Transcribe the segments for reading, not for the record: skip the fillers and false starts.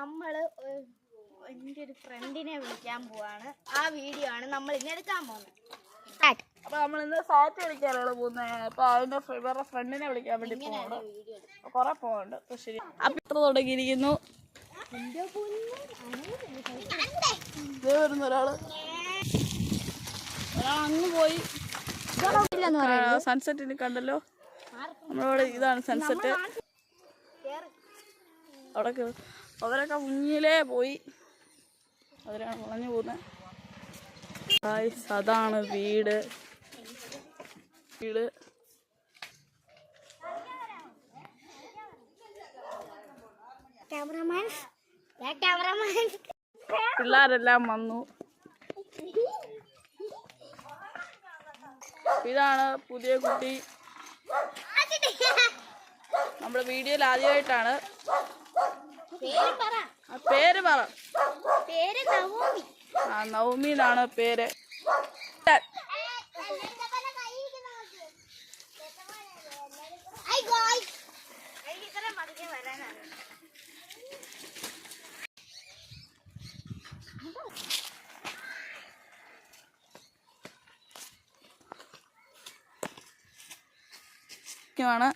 നമ്മള് എൻ്റെ ഒരു ഫ്രണ്ടിനെ വിളിക്കാൻ പോവാണ്. ആ വീഡിയോ ആണ് നമ്മൾ ഇന്ന് എടുക്കാൻ പോകുന്നത്. അപ്പൊ നമ്മളിന്ന് സാറ്റ് വിളിക്കാനാണ് പോകുന്നത്. അപ്പൊ അതിന്റെ വേറെ ഫ്രണ്ടിനെ വിളിക്കാൻ വേണ്ടി പോകണം. കൊറേ പോകണ്ട്. അപ്പൊ ശരി, അപ്പൊ ഇത്ര തുടങ്ങിയിരിക്കുന്നു. വരുന്ന ഒരാള് അങ്ങ് പോയി. സൺസെറ്റിന് കണ്ടല്ലോ നമ്മളവിടെ. ഇതാണ് സൺസെറ്റ്. അവിടെ അവരൊക്കെ മുന്നിലേ പോയി. അവരാണ് വളഞ്ഞു പോകുന്നത്. അതാണ് വീട്. പിള്ളേരെല്ലാം വന്നു. ഇതാണ് പുതിയ കുട്ടി. നമ്മുടെ വീഡിയോയിൽ ആദ്യമായിട്ടാണ്. പേര് പറ. നവമി എന്നാണ് പേര്. ാണ്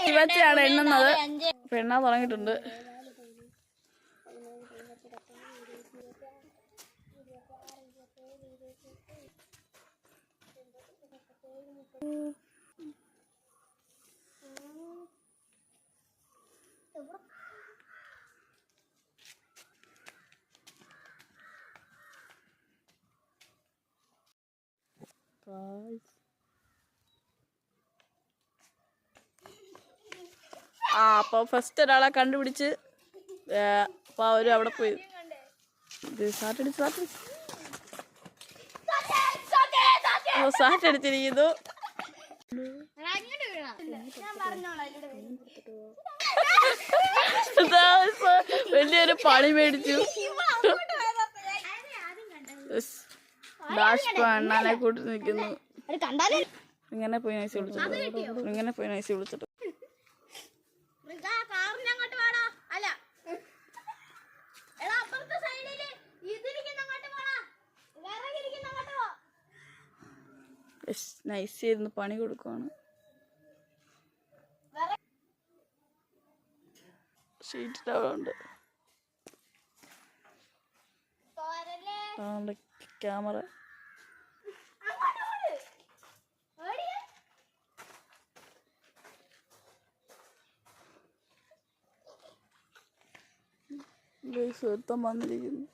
ശിവച്ചയാണ് എണ്ണുന്നത്. എണ്ണ തുടങ്ങിയിട്ടുണ്ട്. അപ്പൊ ഫസ്റ്റ് ഒരാളെ കണ്ടുപിടിച്ച് അപ്പൊ അവര് അവിടെ പോയി സാറ്റടിച്ചിരിക്കുന്നു. വലിയൊരു പണി മേടിച്ചു. അണ്ണാനെ കൂട്ടി നിൽക്കുന്നു. ഇങ്ങനെ പോയി നൈസ് വിളിച്ചിട്ട് നൈസ് ചെയ്ത് പണി കൊടുക്കുവാണ്. ഷീറ്റ് അവിടെ ഉണ്ട്. ക്യാമറ ഒരുത്തം വന്നിരിക്കുന്നു.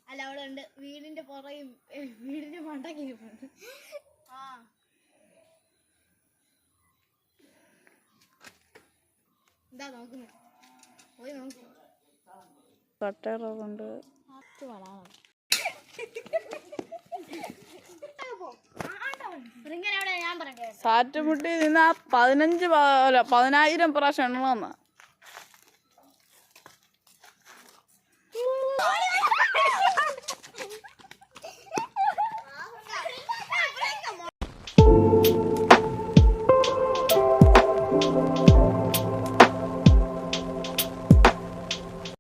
അല്ല, അവിടെ ഉണ്ട്. വീടിന്റെ പുറയും വീടിന്റെ മണ്ടക്കിരിപ്പുണ്ട്. എന്താ നോക്കുന്നത്? പോയി നോക്കൂ. കട്ടറുണ്ട്. സാറ്റുമുട്ടി നിന്ന് 15,000 പ്രാവശ്യം എണ്ണണമെന്നാ.